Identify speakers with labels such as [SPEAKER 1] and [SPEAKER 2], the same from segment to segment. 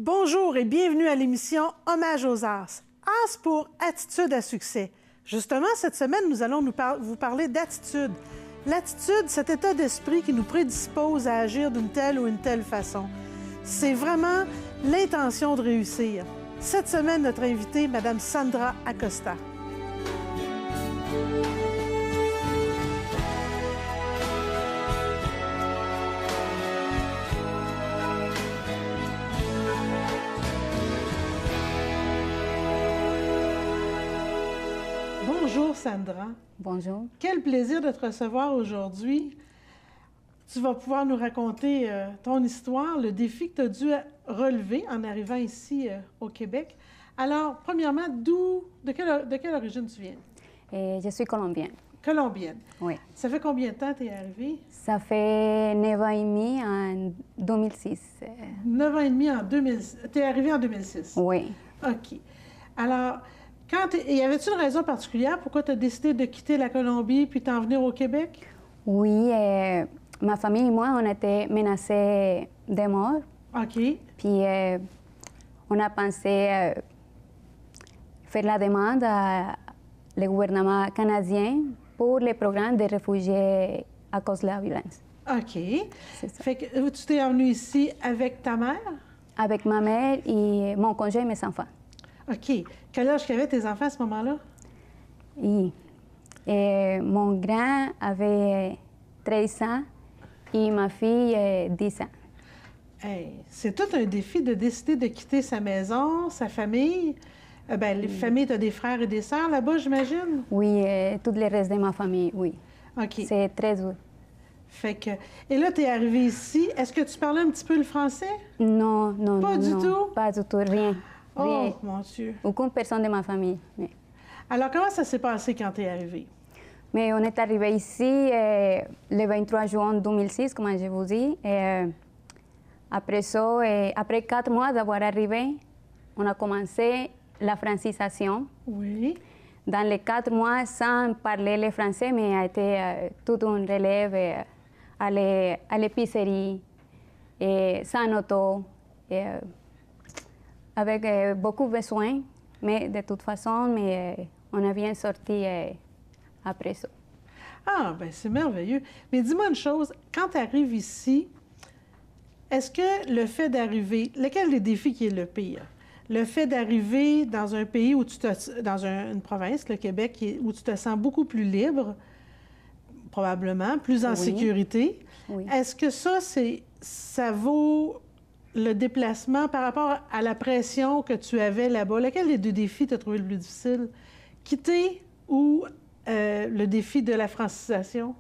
[SPEAKER 1] Bonjour et bienvenue à l'émission Hommage aux As. As pour attitude à succès. Justement, cette semaine, nous allons vous parler d'attitude. L'attitude, cet état d'esprit qui nous prédispose à agir d'une telle ou une telle façon. C'est vraiment l'intention de réussir. Cette semaine, notre invitée, Mme Sandra Acosta. Bonjour Sandra.
[SPEAKER 2] Bonjour.
[SPEAKER 1] Quel plaisir de te recevoir aujourd'hui. Tu vas pouvoir nous raconter ton histoire, le défi que tu as dû relever en arrivant ici au Québec. Alors, premièrement, de quelle origine tu viens?
[SPEAKER 2] Je suis colombienne.
[SPEAKER 1] Colombienne.
[SPEAKER 2] Oui.
[SPEAKER 1] Ça fait combien de temps que tu es arrivée?
[SPEAKER 2] Ça fait 9 ans et demi en 2006.
[SPEAKER 1] 9 ans et demi en 2006. Tu es arrivée en 2006?
[SPEAKER 2] Oui.
[SPEAKER 1] OK. Alors, y avait-tu une raison particulière pourquoi tu as décidé de quitter la Colombie puis t'en venir au Québec?
[SPEAKER 2] Oui, ma famille et moi, on était menacés de mort.
[SPEAKER 1] OK.
[SPEAKER 2] Puis, on a pensé faire la demande au gouvernement canadien pour le programme de réfugiés à cause de la violence.
[SPEAKER 1] OK.
[SPEAKER 2] C'est ça.
[SPEAKER 1] Fait que tu t'es venue ici avec ta mère?
[SPEAKER 2] Avec ma mère et mon conjoint et mes enfants.
[SPEAKER 1] OK. Quel âge qu'avaient tes enfants à ce moment-là?
[SPEAKER 2] Et mon grand avait 13 ans et ma fille 10 ans.
[SPEAKER 1] Hey, c'est tout un défi de décider de quitter sa maison, sa famille. Les familles, tu as des frères et des sœurs là-bas, j'imagine?
[SPEAKER 2] Oui, tout le reste de ma famille, oui.
[SPEAKER 1] OK.
[SPEAKER 2] C'est très dur.
[SPEAKER 1] Fait que... Et là, tu es arrivée ici. Est-ce que tu parlais un petit peu le français?
[SPEAKER 2] Non, non,
[SPEAKER 1] Pas
[SPEAKER 2] non.
[SPEAKER 1] du
[SPEAKER 2] non.
[SPEAKER 1] tout?
[SPEAKER 2] Pas du tout, rien.
[SPEAKER 1] Oh,
[SPEAKER 2] Rien.
[SPEAKER 1] mon Dieu.
[SPEAKER 2] Aucune personne de ma famille.
[SPEAKER 1] Alors, comment ça s'est passé quand tu es arrivée?
[SPEAKER 2] Mais on est arrivé ici le 23 juin 2006, comme je vous dis. Et, après ça, après 4 mois d'avoir arrivé, on a commencé la francisation.
[SPEAKER 1] Oui.
[SPEAKER 2] Dans les 4 mois, sans parler le français, mais a été toute une relève à l'épicerie, sans auto, avec beaucoup de besoins, mais de toute façon, on a bien sorti après ça.
[SPEAKER 1] Ah, bien, c'est merveilleux. Mais dis-moi une chose, quand tu arrives ici, est-ce que le fait d'arriver, lequel des défis qui est le pire? Le fait d'arriver dans un pays où dans une province, le Québec, où tu te sens beaucoup plus libre, probablement, plus en sécurité.
[SPEAKER 2] Oui.
[SPEAKER 1] Est-ce que ça vaut le déplacement par rapport à la pression que tu avais là-bas? Lequel des deux défis t'as trouvé le plus difficile? Quitter ou le défi de la francisation?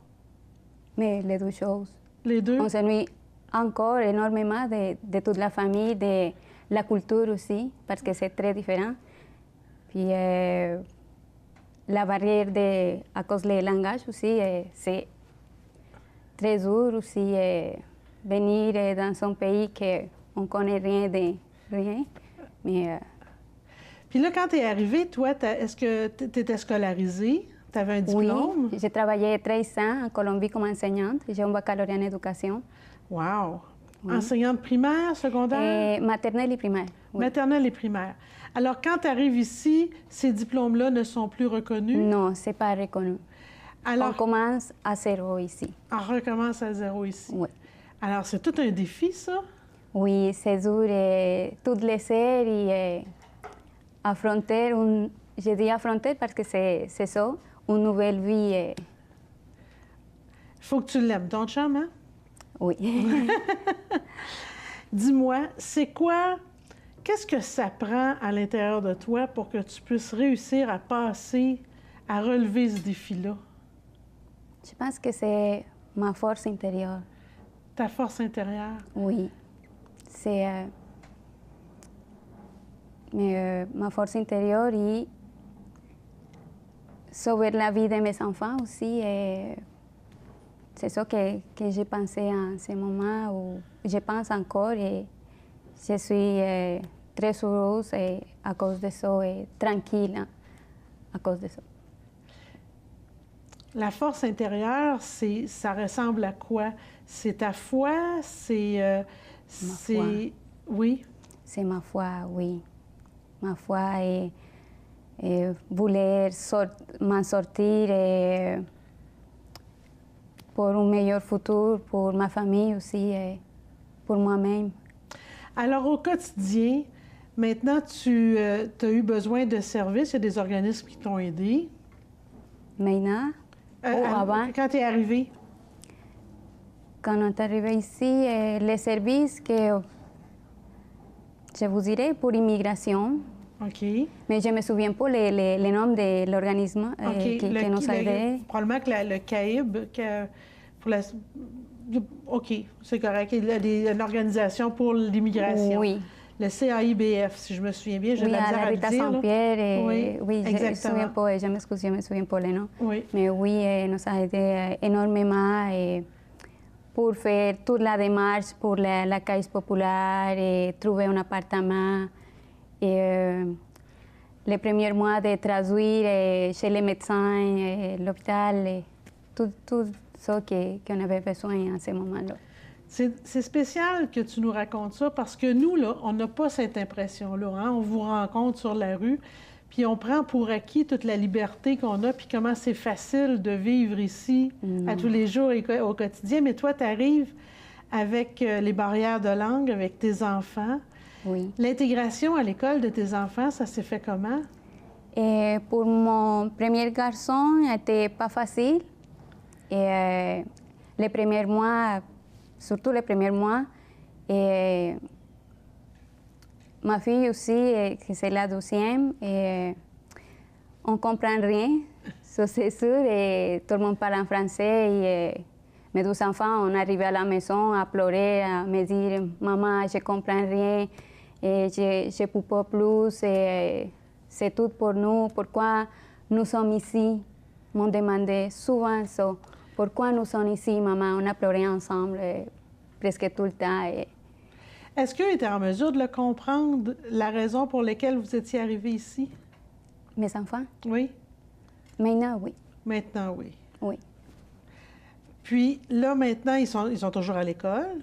[SPEAKER 2] Mais les deux choses.
[SPEAKER 1] Les deux?
[SPEAKER 2] On s'ennuie encore énormément de toute la famille, de la culture aussi, parce que c'est très différent. Puis la barrière à cause du langage aussi, c'est très dur aussi venir dans un pays qu'on ne connaît rien de rien. Mais,
[SPEAKER 1] Puis là, quand tu es arrivée, toi, est-ce que tu étais scolarisée? Tu avais un diplôme?
[SPEAKER 2] Oui, j'ai travaillé 13 ans en Colombie comme enseignante. J'ai un baccalauréat en éducation.
[SPEAKER 1] Wow!
[SPEAKER 2] Oui.
[SPEAKER 1] Enseignante primaire, secondaire?
[SPEAKER 2] Maternelle et primaire. Oui.
[SPEAKER 1] Maternelle et primaire. Alors, quand tu arrives ici, ces diplômes-là ne sont plus reconnus?
[SPEAKER 2] Non, ce n'est pas reconnu.
[SPEAKER 1] Alors,
[SPEAKER 2] on commence à zéro ici.
[SPEAKER 1] On recommence à zéro ici?
[SPEAKER 2] Oui.
[SPEAKER 1] Alors, c'est tout un défi, ça?
[SPEAKER 2] Oui, c'est dur. Tout laisser et affronter, je dis affronter parce que c'est ça, une nouvelle vie.
[SPEAKER 1] Il faut que tu l'aimes, ton chum, hein?
[SPEAKER 2] Oui.
[SPEAKER 1] Dis-moi, qu'est-ce que ça prend à l'intérieur de toi pour que tu puisses réussir à relever ce défi-là?
[SPEAKER 2] Je pense que c'est ma force intérieure.
[SPEAKER 1] Ta force intérieure?
[SPEAKER 2] Oui. C'est ma force intérieure et sauver la vie de mes enfants aussi. C'est ça que j'ai pensé en ce moment où je pense encore et je suis très heureuse à cause de ça et tranquille à cause de ça.
[SPEAKER 1] La force intérieure, ça ressemble à quoi? C'est ta foi?
[SPEAKER 2] Ma foi.
[SPEAKER 1] Oui.
[SPEAKER 2] c'est ma foi, oui. Ma foi et vouloir m'en sortir et pour un meilleur futur pour ma famille aussi et pour moi-même.
[SPEAKER 1] Alors, au quotidien, maintenant, tu as eu besoin de services, il y a des organismes qui t'ont aidé.
[SPEAKER 2] Maintenant, ou avant,
[SPEAKER 1] Quand tu es arrivé?
[SPEAKER 2] quand on est arrivé ici, les services que je vous dirais pour immigration,
[SPEAKER 1] OK.
[SPEAKER 2] mais je ne me souviens pas les noms de l'organisme
[SPEAKER 1] OK.
[SPEAKER 2] qui nous aidait.
[SPEAKER 1] Probablement que le CAIB, pour la... OK, c'est correct. Il y a une organisation pour l'immigration.
[SPEAKER 2] Oui.
[SPEAKER 1] Le CAIBF, si je me souviens bien, j'ai de la misère à le
[SPEAKER 2] Rita
[SPEAKER 1] dire. Là.
[SPEAKER 2] Saint-Pierre,
[SPEAKER 1] Oui,
[SPEAKER 2] je me souviens pas, je m'excuse, je me souviens pas les noms.
[SPEAKER 1] Oui.
[SPEAKER 2] Mais oui, nous a aidé énormément pour faire toute la démarche pour la caisse populaire et trouver un appartement. Et les premiers mois de traduire chez les médecins, l'hôpital, tout ça qu'on avait besoin à ce moment-là.
[SPEAKER 1] C'est spécial que tu nous racontes ça parce que nous, là, on n'a pas cette impression-là. Hein? On vous rencontre sur la rue, puis on prend pour acquis toute la liberté qu'on a, puis comment c'est facile de vivre ici à tous les jours et au quotidien. Mais toi, tu arrives avec les barrières de langue, avec tes enfants.
[SPEAKER 2] Oui.
[SPEAKER 1] L'intégration à l'école de tes enfants, ça s'est fait comment?
[SPEAKER 2] Et pour mon premier garçon, n'était pas facile. Et les premiers mois, surtout les premiers mois, et ma fille aussi, que c'est la deuxième, et on ne comprend rien, ça c'est sûr, et tout le monde parle en français. Et mes deux enfants, on arrivait à la maison à pleurer, à me dire « Maman, je ne comprends rien, et je ne peux pas plus, et c'est tout pour nous, pourquoi nous sommes ici ?» M'ont demandé souvent ça. Pourquoi nous sommes ici, maman? On a pleuré ensemble presque tout le temps.
[SPEAKER 1] Est-ce qu'eux étaient en mesure de le comprendre, la raison pour laquelle vous étiez arrivés ici?
[SPEAKER 2] Mes enfants?
[SPEAKER 1] Oui.
[SPEAKER 2] Maintenant, oui.
[SPEAKER 1] Maintenant, oui.
[SPEAKER 2] Oui.
[SPEAKER 1] Puis là, maintenant, ils sont toujours à l'école?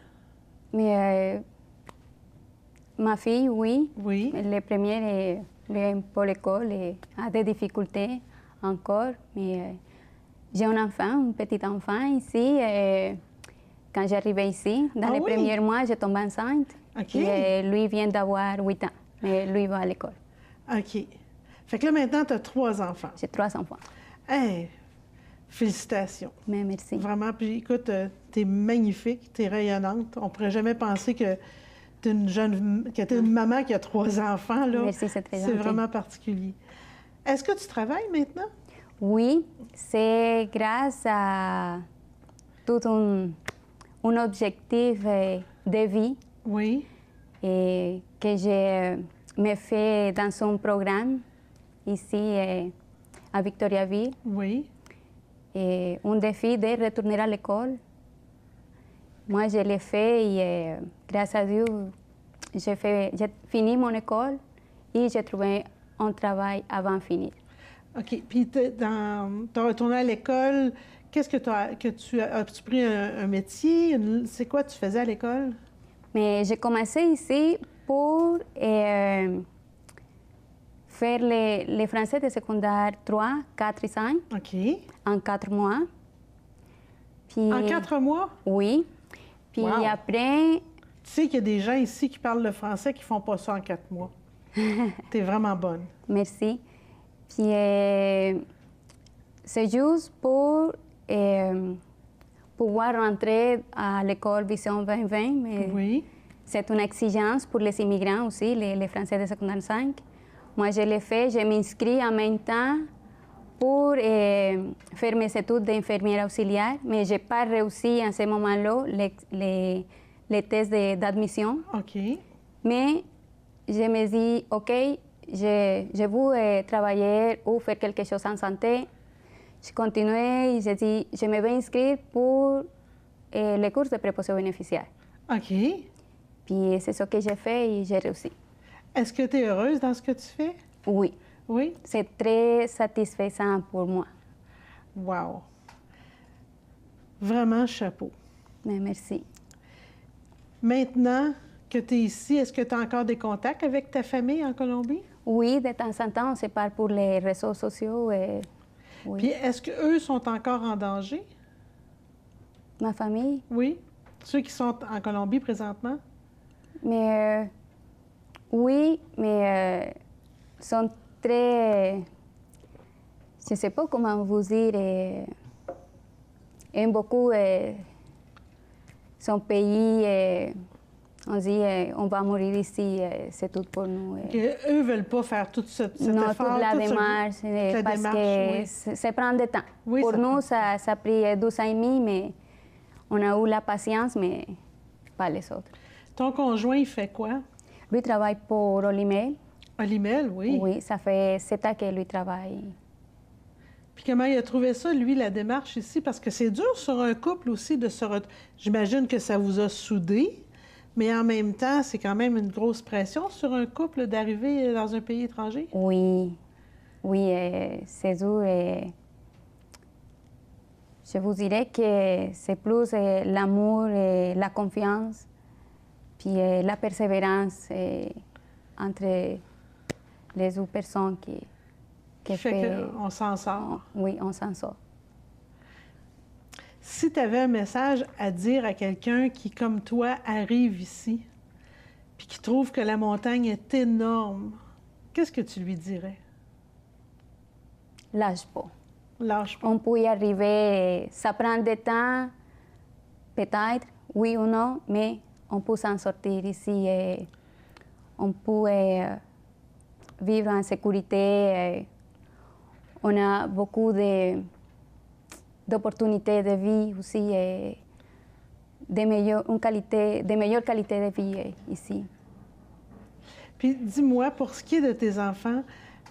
[SPEAKER 2] Mais ma fille, oui.
[SPEAKER 1] Oui.
[SPEAKER 2] Les premières, elle pas l'école et a des difficultés encore. Mais j'ai un enfant, un petit enfant ici. Et quand j'arrivais ici, dans les premiers mois, j'ai tombé enceinte.
[SPEAKER 1] OK.
[SPEAKER 2] Et lui vient d'avoir 8 ans, mais lui va à l'école.
[SPEAKER 1] OK. Fait que là, maintenant, tu as 3 enfants.
[SPEAKER 2] J'ai 3 enfants.
[SPEAKER 1] Hey, félicitations.
[SPEAKER 2] Mais merci.
[SPEAKER 1] Vraiment. Puis écoute, tu es magnifique, tu es rayonnante. On ne pourrait jamais penser que tu es une maman qui a 3 enfants. Là.
[SPEAKER 2] Merci, c'est très gentil.
[SPEAKER 1] C'est vraiment particulier. Est-ce que tu travailles maintenant?
[SPEAKER 2] Oui, c'est grâce à tout un objectif de vie.
[SPEAKER 1] Oui.
[SPEAKER 2] Et que je me fais dans un programme ici à Victoriaville.
[SPEAKER 1] Oui.
[SPEAKER 2] Et un défi de retourner à l'école. Moi, je l'ai fait et grâce à Dieu, j'ai fini mon école et j'ai trouvé un travail avant de finir.
[SPEAKER 1] OK. Puis, tu as retourné à l'école. Qu'est-ce que as-tu pris un métier? C'est quoi tu faisais à l'école?
[SPEAKER 2] Mais j'ai commencé ici pour faire les français de secondaire 3, 4 et 5
[SPEAKER 1] OK.
[SPEAKER 2] en 4 mois. Puis,
[SPEAKER 1] En 4 mois?
[SPEAKER 2] Oui. Puis
[SPEAKER 1] Wow.
[SPEAKER 2] après...
[SPEAKER 1] Tu sais qu'il y a des gens ici qui parlent le français qui font pas ça en 4 mois. Tu es vraiment bonne.
[SPEAKER 2] Merci. Puis c'est juste pour pouvoir rentrer à l'école Vision 2020, mais
[SPEAKER 1] Oui.
[SPEAKER 2] c'est une exigence pour les immigrants aussi, les Français de secondaire 5. Moi, je l'ai fait, je m'inscris en même temps pour faire mes études d'infirmière auxiliaire, mais je n'ai pas réussi à ce moment-là les tests d'admission.
[SPEAKER 1] OK.
[SPEAKER 2] Mais je me dis, OK, je veux travailler ou faire quelque chose en santé. Je continuais et je dis, je me vais inscrire pour les cours de préposition bénéficiaire.
[SPEAKER 1] OK.
[SPEAKER 2] Puis c'est ce que j'ai fait et j'ai réussi.
[SPEAKER 1] Est-ce que tu es heureuse dans ce que tu fais?
[SPEAKER 2] Oui.
[SPEAKER 1] Oui?
[SPEAKER 2] C'est très satisfaisant pour moi.
[SPEAKER 1] Wow. Vraiment chapeau.
[SPEAKER 2] Mais merci.
[SPEAKER 1] Maintenant que tu es ici, est-ce que tu as encore des contacts avec ta famille en Colombie?
[SPEAKER 2] Oui, de temps en temps, on se parle pour les réseaux sociaux. Oui.
[SPEAKER 1] Puis est-ce qu'eux sont encore en danger?
[SPEAKER 2] Ma famille,
[SPEAKER 1] Oui? Ceux qui sont en Colombie présentement?
[SPEAKER 2] mais oui, mais sont très, je ne sais pas comment vous dire, aiment beaucoup son pays. On dit on va mourir ici, c'est tout pour nous.
[SPEAKER 1] Que eux ne veulent pas faire tout cet
[SPEAKER 2] non,
[SPEAKER 1] effort?
[SPEAKER 2] toute la
[SPEAKER 1] toute
[SPEAKER 2] démarche,
[SPEAKER 1] la
[SPEAKER 2] parce
[SPEAKER 1] démarche,
[SPEAKER 2] que
[SPEAKER 1] oui.
[SPEAKER 2] ça prend du temps.
[SPEAKER 1] Oui,
[SPEAKER 2] pour
[SPEAKER 1] ça
[SPEAKER 2] nous,
[SPEAKER 1] prend-
[SPEAKER 2] ça a pris 12 ans et demi, mais on a eu la patience, mais pas les autres.
[SPEAKER 1] Ton conjoint, il fait quoi?
[SPEAKER 2] Lui travaille pour Olimel.
[SPEAKER 1] Olimel, oui.
[SPEAKER 2] Oui, ça fait 7 ans que lui travaille.
[SPEAKER 1] Puis comment il a trouvé ça, lui, la démarche ici? Parce que c'est dur sur un couple aussi de se... J'imagine que ça vous a soudés, mais en même temps, c'est quand même une grosse pression sur un couple d'arriver dans un pays étranger.
[SPEAKER 2] Oui, oui, c'est dur. Je vous dirais que c'est plus l'amour et la confiance, puis la persévérance entre les deux personnes qui
[SPEAKER 1] Fait qu'on s'en sort.
[SPEAKER 2] Oui, on s'en sort.
[SPEAKER 1] Si tu avais un message à dire à quelqu'un qui, comme toi, arrive ici, puis qui trouve que la montagne est énorme, qu'est-ce que tu lui dirais?
[SPEAKER 2] Lâche pas.
[SPEAKER 1] Lâche pas.
[SPEAKER 2] On peut y arriver, ça prend du temps, peut-être, oui ou non, mais on peut s'en sortir ici. On peut vivre en sécurité. On a beaucoup d'opportunités de vie aussi, de meilleure qualité de vie ici.
[SPEAKER 1] Puis dis-moi, pour ce qui est de tes enfants,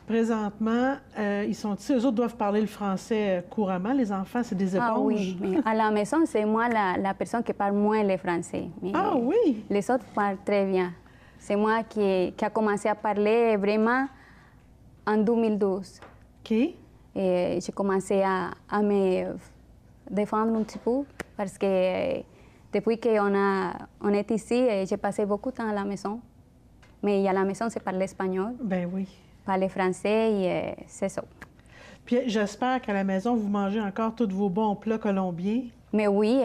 [SPEAKER 1] présentement, ils sont ici, eux autres doivent parler le français couramment. Les enfants, c'est des éponges.
[SPEAKER 2] Ah oui, mais à la maison, c'est moi la personne qui parle moins le français. Mais
[SPEAKER 1] Ah oui?
[SPEAKER 2] les autres parlent très bien. C'est moi qui a commencé à parler vraiment en 2012.
[SPEAKER 1] OK.
[SPEAKER 2] Et j'ai commencé à me défendre un petit peu parce que depuis qu'on est ici, j'ai passé beaucoup de temps à la maison. Mais à la maison, c'est parler espagnol,
[SPEAKER 1] Ben oui.
[SPEAKER 2] parler français et c'est ça.
[SPEAKER 1] Puis j'espère qu'à la maison, vous mangez encore tous vos bons plats colombiens.
[SPEAKER 2] Mais oui,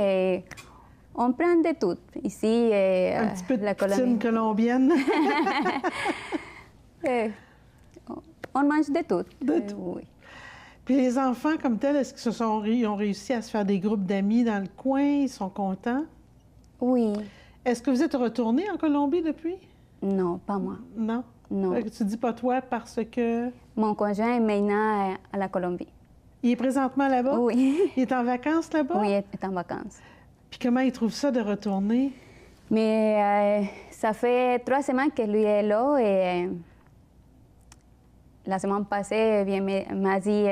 [SPEAKER 2] on prend de tout. Ici,
[SPEAKER 1] Un petit peu de
[SPEAKER 2] la
[SPEAKER 1] poutine colombienne.
[SPEAKER 2] On mange de tout.
[SPEAKER 1] De tout.
[SPEAKER 2] Oui.
[SPEAKER 1] Puis les enfants comme tels, est-ce qu'ils ont réussi à se faire des groupes d'amis dans le coin? Ils sont contents?
[SPEAKER 2] Oui.
[SPEAKER 1] Est-ce que vous êtes retourné en Colombie depuis?
[SPEAKER 2] Non, pas moi.
[SPEAKER 1] Non?
[SPEAKER 2] Non.
[SPEAKER 1] Fait que tu dis pas toi parce que...
[SPEAKER 2] Mon conjoint est maintenant à la Colombie.
[SPEAKER 1] Il est présentement là-bas?
[SPEAKER 2] Oui.
[SPEAKER 1] Il est en vacances là-bas?
[SPEAKER 2] Oui, il est en vacances.
[SPEAKER 1] Puis comment il trouve ça de retourner?
[SPEAKER 2] Mais ça fait 3 semaines que lui est là et la semaine passée, il m'a dit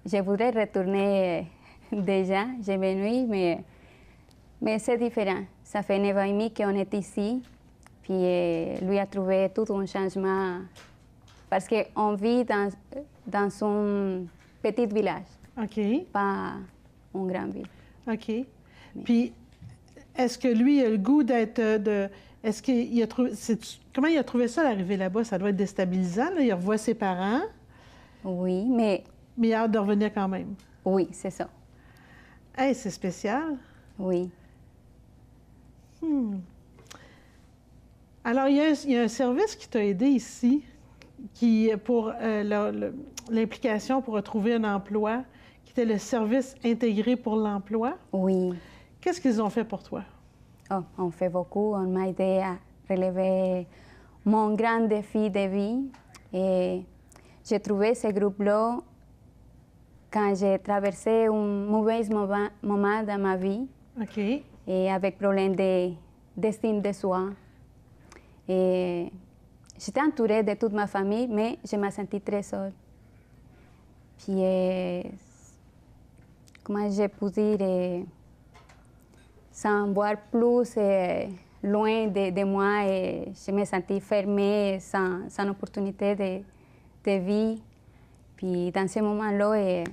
[SPEAKER 2] je voudrais retourner déjà. J'ai venu, mais c'est différent. Ça fait 9 ans et demi qu'on est ici. Puis lui a trouvé tout un changement parce qu'on vit dans un petit village,
[SPEAKER 1] OK.
[SPEAKER 2] pas une grande ville.
[SPEAKER 1] OK. Puis, est-ce que lui a le goût d'être... Est-ce qu'il a trouvé... Comment il a trouvé ça, l'arrivée là-bas? Ça doit être déstabilisant, là. Il revoit ses parents,
[SPEAKER 2] Oui, mais
[SPEAKER 1] mais il a hâte de revenir quand même.
[SPEAKER 2] oui, c'est ça.
[SPEAKER 1] Hey, c'est spécial.
[SPEAKER 2] Oui.
[SPEAKER 1] Alors, il y a un service qui t'a aidé ici, qui pour l'implication pour retrouver un emploi, qui était le service intégré pour l'emploi.
[SPEAKER 2] Oui.
[SPEAKER 1] Qu'est-ce qu'ils ont fait pour toi?
[SPEAKER 2] Oh, on fait beaucoup. On m'a aidé à relever mon grand défi de vie. Et j'ai trouvé ce groupe-là quand j'ai traversé un mauvais moment dans ma vie
[SPEAKER 1] OK.
[SPEAKER 2] et avec problème d'estime de soi. Et j'étais entourée de toute ma famille, mais je me sentais très seule. Puis, comment je peux dire, sans voir plus loin de moi, et je me sentais fermée, sans opportunité de vie. Puis dans ce moment-là,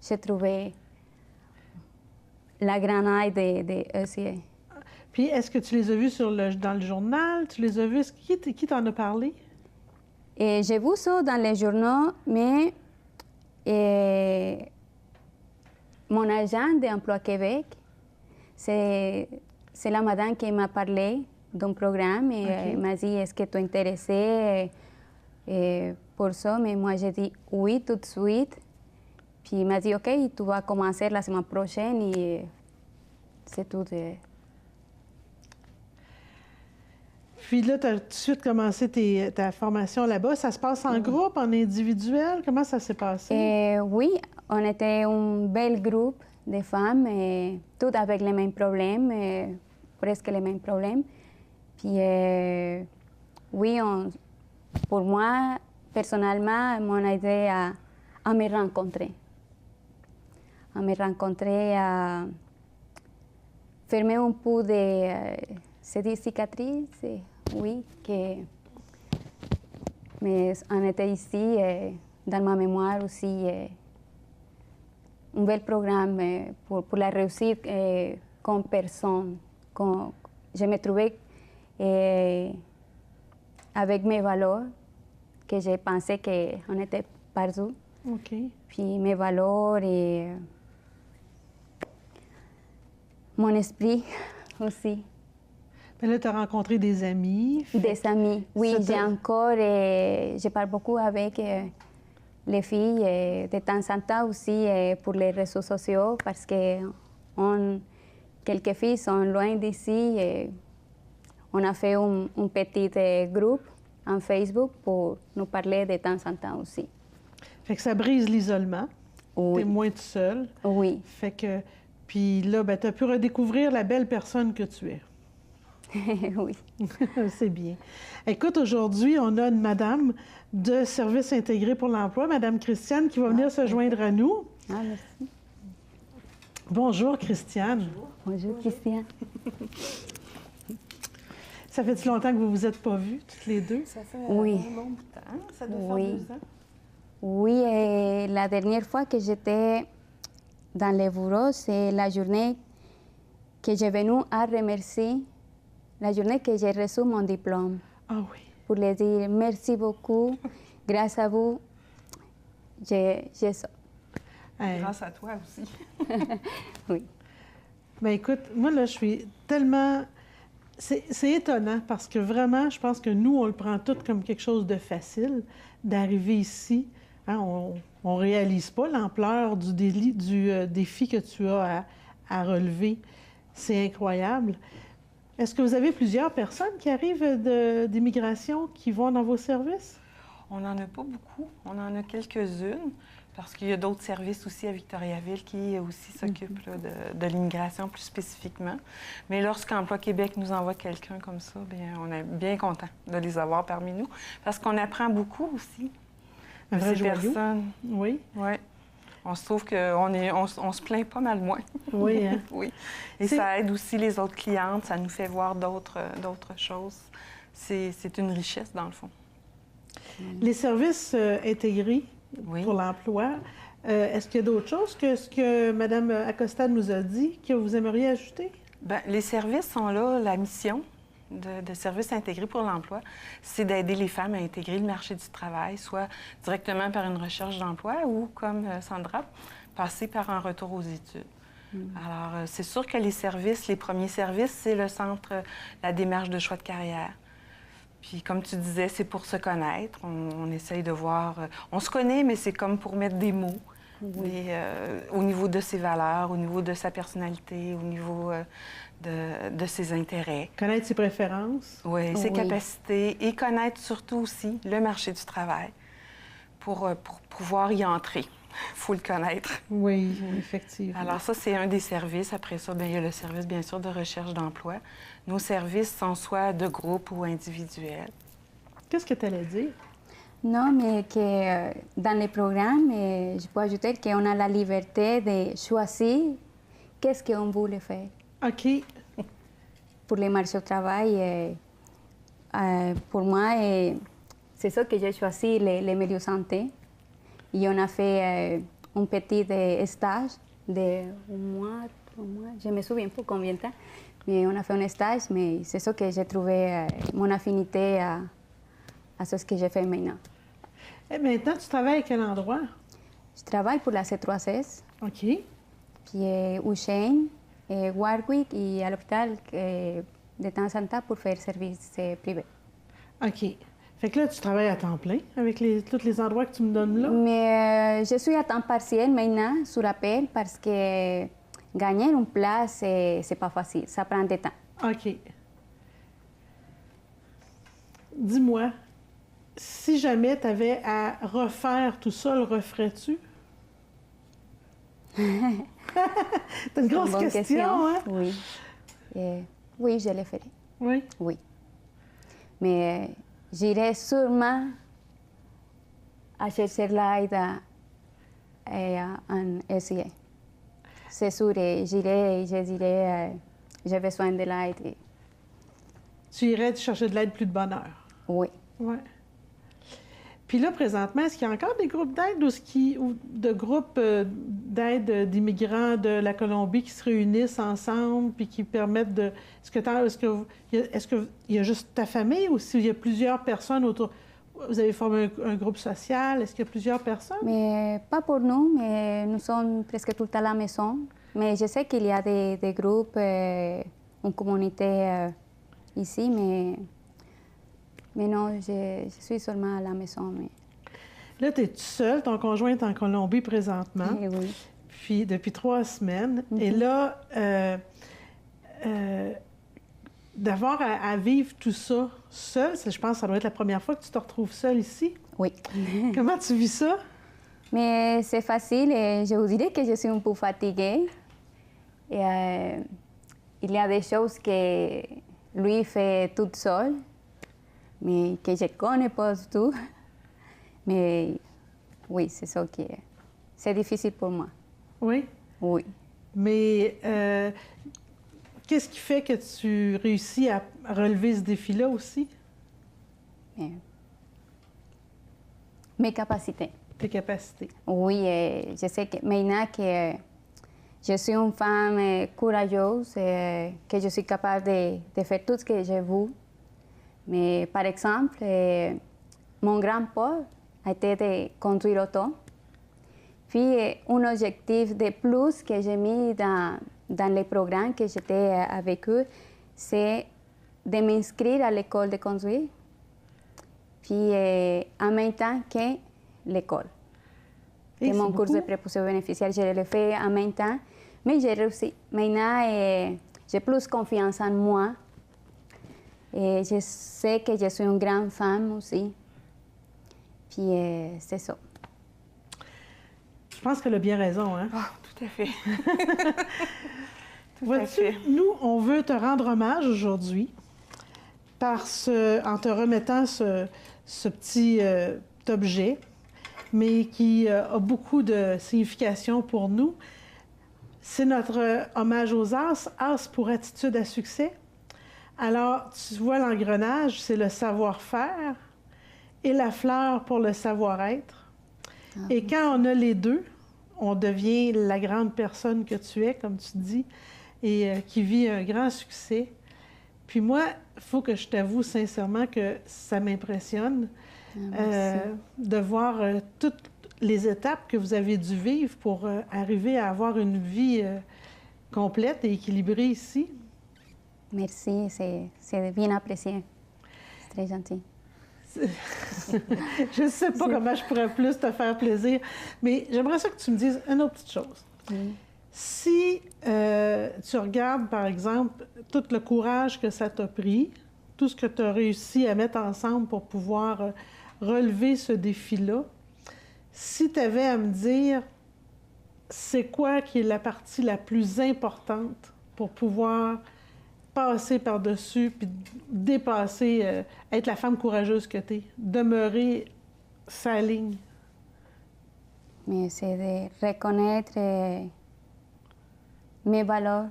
[SPEAKER 2] j'ai trouvé la grande aide de ECA.
[SPEAKER 1] Puis, est-ce que tu les as vus dans le journal? Tu les as vus? Qui t'en a parlé?
[SPEAKER 2] Et j'ai vu ça dans les journaux, mais mon agent d'Emploi Québec, c'est la madame qui m'a parlé d'un programme et
[SPEAKER 1] OK.
[SPEAKER 2] m'a dit, est-ce que tu es intéressée pour ça? Mais moi, j'ai dit oui tout de suite. Puis il m'a dit, OK, tu vas commencer la semaine prochaine et c'est tout.
[SPEAKER 1] Puis là, tu as tout de suite commencé ta formation là-bas. Ça se passe en groupe, en individuel? Comment ça s'est passé?
[SPEAKER 2] Oui, on était un bel groupe de femmes, toutes avec les mêmes problèmes, presque les mêmes problèmes. Puis oui, pour moi, personnellement, m'ont aidé à me rencontrer. À me rencontrer, à fermer un peu de ces cicatrices, oui, mais on était ici, dans ma mémoire aussi, un bel programme pour la réussite comme personne. Je me trouvais avec mes valeurs, que j'ai pensé qu'on était partout.
[SPEAKER 1] OK.
[SPEAKER 2] Puis mes valeurs et mon esprit aussi.
[SPEAKER 1] Mais là, tu as rencontré des amis.
[SPEAKER 2] Des amis, oui, j'ai encore, je parle beaucoup avec les filles, de temps en temps aussi pour les réseaux sociaux, parce que quelques filles sont loin d'ici. On a fait un petit groupe en Facebook pour nous parler de temps en temps aussi.
[SPEAKER 1] Fait que ça brise l'isolement.
[SPEAKER 2] Oui.
[SPEAKER 1] Tu es moins tout seul.
[SPEAKER 2] Oui.
[SPEAKER 1] Fait que, puis là, ben, tu as pu redécouvrir la belle personne que tu es.
[SPEAKER 2] Oui.
[SPEAKER 1] C'est bien. Écoute, aujourd'hui, on a une madame de Service intégré pour l'emploi, Madame Christiane, qui va venir se joindre à nous.
[SPEAKER 2] Ah, merci.
[SPEAKER 1] Bonjour, Christiane.
[SPEAKER 2] Bonjour, Christiane.
[SPEAKER 1] Ça fait-tu longtemps que vous vous êtes pas vues, toutes les deux?
[SPEAKER 3] Ça fait
[SPEAKER 2] Oui.
[SPEAKER 3] un long bout de temps. Ça doit
[SPEAKER 2] Oui.
[SPEAKER 3] faire 2 ans.
[SPEAKER 2] Oui, et la dernière fois que j'étais dans le bureau, c'est la journée que j'ai venu à remercier, la journée que j'ai reçu mon diplôme,
[SPEAKER 1] Ah oui.
[SPEAKER 2] pour leur dire merci beaucoup, grâce à vous, j'ai ça.
[SPEAKER 1] Hey.
[SPEAKER 3] Grâce à toi aussi.
[SPEAKER 2] Oui.
[SPEAKER 1] Ben écoute, moi, là, je suis tellement... C'est étonnant parce que vraiment, je pense que nous, on le prend tout comme quelque chose de facile d'arriver ici. Hein, on ne réalise pas l'ampleur du défi que tu as à relever. C'est incroyable. Est-ce que vous avez plusieurs personnes qui arrivent d'immigration qui vont dans vos services?
[SPEAKER 3] On n'en a pas beaucoup. On en a quelques-unes parce qu'il y a d'autres services aussi à Victoriaville qui aussi s'occupent là, de l'immigration plus spécifiquement. Mais lorsqu'Emploi Québec nous envoie quelqu'un comme ça, bien, on est bien content de les avoir parmi nous parce qu'on apprend beaucoup aussi
[SPEAKER 1] Un
[SPEAKER 3] de
[SPEAKER 1] vrai
[SPEAKER 3] ces
[SPEAKER 1] joyau.
[SPEAKER 3] personnes.
[SPEAKER 1] Oui.
[SPEAKER 3] Oui. On se trouve qu'on se plaint pas mal moins.
[SPEAKER 1] Oui, hein?
[SPEAKER 3] Oui. Et ça aide aussi les autres clientes, ça nous fait voir d'autres choses. C'est une richesse, dans le fond.
[SPEAKER 1] Les services intégrés
[SPEAKER 3] Oui.
[SPEAKER 1] pour l'emploi, est-ce qu'il y a d'autres choses que ce que Mme Acosta nous a dit que vous aimeriez ajouter?
[SPEAKER 3] Bien, les services sont là. La mission de Services intégrés pour l'emploi, c'est d'aider les femmes à intégrer le marché du travail, soit directement par une recherche d'emploi ou, comme Sandra, passer par un retour aux études. Alors, c'est sûr que les premiers services, c'est le centre, la démarche de choix de carrière. Puis, comme tu disais, c'est pour se connaître. On essaye de voir... on se connaît, mais c'est comme pour mettre des mots au niveau de ses valeurs, au niveau de sa personnalité, au niveau de ses intérêts.
[SPEAKER 1] Connaître ses préférences?
[SPEAKER 3] Oui, ses capacités et connaître surtout aussi le marché du travail pour pouvoir y entrer. Il faut le connaître.
[SPEAKER 1] Oui, effectivement.
[SPEAKER 3] Alors ça, c'est un des services. Après ça, bien, il y a le service, bien sûr, de recherche d'emploi. Nos services sont soit de groupe ou individuels.
[SPEAKER 1] Qu'est-ce que tu allais dire?
[SPEAKER 2] Non, mais que dans les programmes, je peux ajouter qu'on a la liberté de choisir qu'est-ce qu'on voulait faire.
[SPEAKER 1] OK.
[SPEAKER 2] Pour les marchés au travail, pour moi, c'est ça que j'ai choisi, les milieux santé. Et on a fait un petit stage de 1 mois, 3 mois, je me souviens pas combien de temps. Mais on a fait un stage, mais c'est ça que j'ai trouvé mon affinité à ce que je fais maintenant.
[SPEAKER 1] Et maintenant, tu travailles à quel endroit?
[SPEAKER 2] Je travaille pour la C3S,
[SPEAKER 1] OK.
[SPEAKER 2] puis Ushane, Warwick et à l'hôpital de temps en temps pour faire service privé.
[SPEAKER 1] OK. Fait que là, tu travailles à temps plein avec tous les endroits que tu me donnes là?
[SPEAKER 2] Mais je suis à temps partiel maintenant sur appel parce que gagner une place, c'est pas facile, ça prend du temps.
[SPEAKER 1] OK. Dis-moi, si jamais tu avais à refaire tout ça, le referais-tu? C'est une grosse
[SPEAKER 2] Bonne
[SPEAKER 1] question, hein?
[SPEAKER 2] Oui. Oui, je le ferai.
[SPEAKER 1] Oui.
[SPEAKER 2] Oui. Mais j'irai sûrement à chercher l'aide en SIA. C'est sûr, et j'irai et je dirai, j'ai besoin de l'aide.
[SPEAKER 1] Tu irais te chercher de l'aide plus de bonne heure.
[SPEAKER 2] Oui.
[SPEAKER 1] Oui. Puis là, présentement, est-ce qu'il y a encore des groupes d'aide ou de groupes d'aide d'immigrants de la Colombie qui se réunissent ensemble puis qui permettent de... Est-ce qu'il y a juste ta famille ou s'il y a plusieurs personnes autour? Vous avez formé un groupe social? Est-ce qu'il y a plusieurs personnes?
[SPEAKER 2] Mais pas pour nous, mais nous sommes presque tout le temps à la maison. Mais je sais qu'il y a des groupes, une communauté ici, mais non, je suis seulement à la maison. Mais...
[SPEAKER 1] Là, tu es toute seule, ton conjoint est en Colombie présentement.
[SPEAKER 2] Eh oui.
[SPEAKER 1] Puis depuis 3 semaines. Et là, d'avoir à vivre tout ça seule, je pense que ça doit être la première fois que tu te retrouves seule ici.
[SPEAKER 2] Oui.
[SPEAKER 1] Comment tu vis ça?
[SPEAKER 2] Mais c'est facile et je vous dirais que je suis un peu fatiguée. Et, il y a des choses que lui fait toute seule, mais que je ne connais pas du tout. Mais oui, c'est ça qui est. C'est difficile pour moi.
[SPEAKER 1] Oui?
[SPEAKER 2] Oui.
[SPEAKER 1] Mais qu'est-ce qui fait que tu réussis à relever ce défi-là aussi?
[SPEAKER 2] Mais... mes capacités.
[SPEAKER 1] Tes capacités.
[SPEAKER 2] Oui, je sais que maintenant que je suis une femme courageuse, que je suis capable de faire tout ce que je veux. Mais par exemple, mon grand-père a été de conduire auto. Puis un objectif de plus que j'ai mis dans les programmes que j'étais avec eux, c'est de m'inscrire à l'école de conduire. Puis en même temps que l'école. Et mon cours de préposé aux bénéficiaires, je l'ai fait en même temps, mais j'ai réussi. Maintenant, j'ai plus confiance en moi. Et je sais que je suis une grande femme aussi. Puis c'est ça.
[SPEAKER 1] Je pense qu'elle a bien raison, hein?
[SPEAKER 3] Oh, tout à fait.
[SPEAKER 1] Vois-tu, nous, on veut te rendre hommage aujourd'hui en te remettant ce petit objet, mais qui a beaucoup de signification pour nous. C'est notre hommage aux AS, AS pour attitude à succès. Alors, tu vois l'engrenage, c'est le savoir-faire et la fleur pour le savoir-être. Et quand on a les deux, on devient la grande personne que tu es, comme tu dis, et qui vit un grand succès. Puis moi, il faut que je t'avoue sincèrement que ça m'impressionne de voir toutes les étapes que vous avez dû vivre pour arriver à avoir une vie complète et équilibrée ici.
[SPEAKER 2] Merci, c'est bien apprécié. C'est très gentil.
[SPEAKER 1] Je ne sais pas comment je pourrais plus te faire plaisir, mais j'aimerais ça que tu me dises une autre petite chose. Si tu regardes, par exemple, tout le courage que ça t'a pris, tout ce que tu as réussi à mettre ensemble pour pouvoir relever ce défi-là, si tu avais à me dire c'est quoi qui est la partie la plus importante pour pouvoir passer par-dessus puis dépasser, être la femme courageuse que tu es, demeurer sa ligne?
[SPEAKER 2] Mais c'est de reconnaître mes valeurs.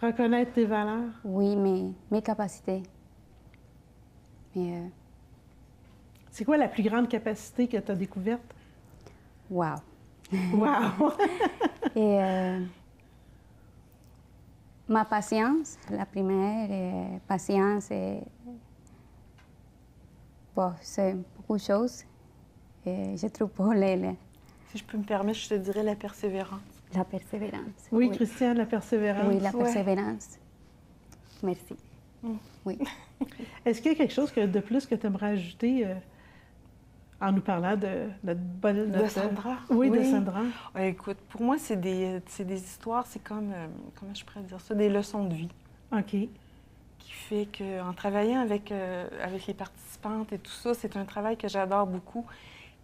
[SPEAKER 1] Reconnaître tes valeurs?
[SPEAKER 2] Oui, mes capacités. Mais,
[SPEAKER 1] c'est quoi la plus grande capacité que tu as découverte?
[SPEAKER 2] Wow! »
[SPEAKER 1] Wow!
[SPEAKER 2] Et Ma patience, la première, patience, bon, c'est beaucoup de choses. Et je trouve pour
[SPEAKER 3] Si je peux me permettre, je te dirais la persévérance.
[SPEAKER 2] la persévérance.
[SPEAKER 1] Oui, Christiane, la persévérance.
[SPEAKER 2] Oui, la
[SPEAKER 3] Ouais.
[SPEAKER 2] persévérance. Merci. Oui.
[SPEAKER 1] Est-ce qu'il y a quelque chose de plus que tu aimerais ajouter en nous parlant de notre bonne...
[SPEAKER 3] De Sandra?
[SPEAKER 1] Oui, de
[SPEAKER 3] Oui.
[SPEAKER 1] Sandra.
[SPEAKER 3] Écoute, pour moi, c'est des histoires, c'est comme, comment je pourrais dire ça, des leçons de vie.
[SPEAKER 1] OK.
[SPEAKER 3] Qui fait qu'en travaillant avec les participantes et tout ça, c'est un travail que j'adore beaucoup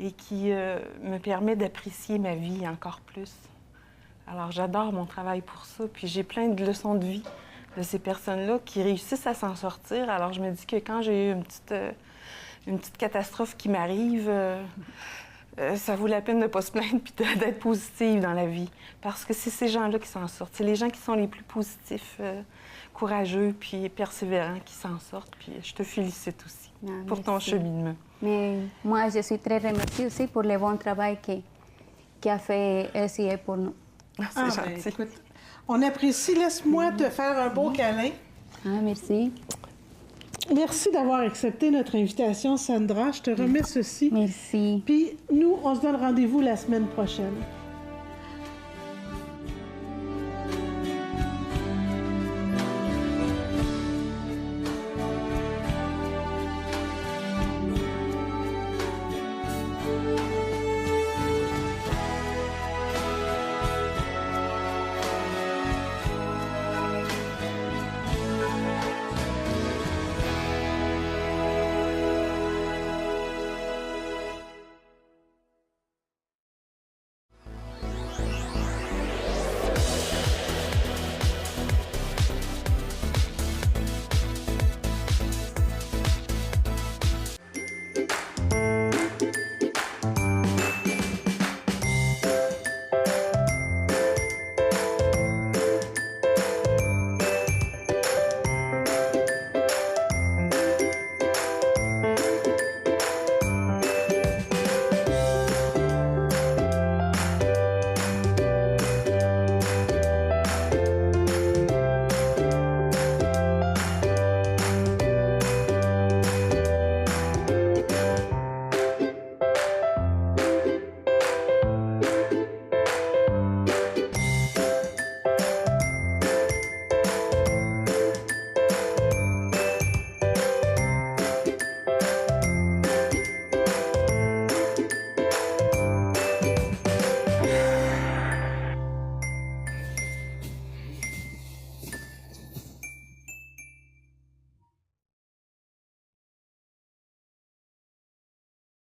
[SPEAKER 3] et qui me permet d'apprécier ma vie encore plus. Alors, j'adore mon travail pour ça. Puis j'ai plein de leçons de vie de ces personnes-là qui réussissent à s'en sortir. Alors, je me dis que quand j'ai eu une petite catastrophe qui m'arrive, ça vaut la peine de ne pas se plaindre puis d'être positive dans la vie. Parce que c'est ces gens-là qui s'en sortent. C'est les gens qui sont les plus positifs, courageux puis persévérants qui s'en sortent. Puis je te félicite aussi pour ton cheminement.
[SPEAKER 2] Mais moi, je suis très remerciée aussi pour le bon travail qu'a fait LCA pour nous.
[SPEAKER 3] C'est gentil.
[SPEAKER 1] Écoute, on apprécie. Laisse-moi te faire un beau câlin.
[SPEAKER 2] Ah, merci.
[SPEAKER 1] Merci d'avoir accepté notre invitation, Sandra. Je te remets ceci.
[SPEAKER 2] Merci.
[SPEAKER 1] Puis nous, on se donne rendez-vous la semaine prochaine.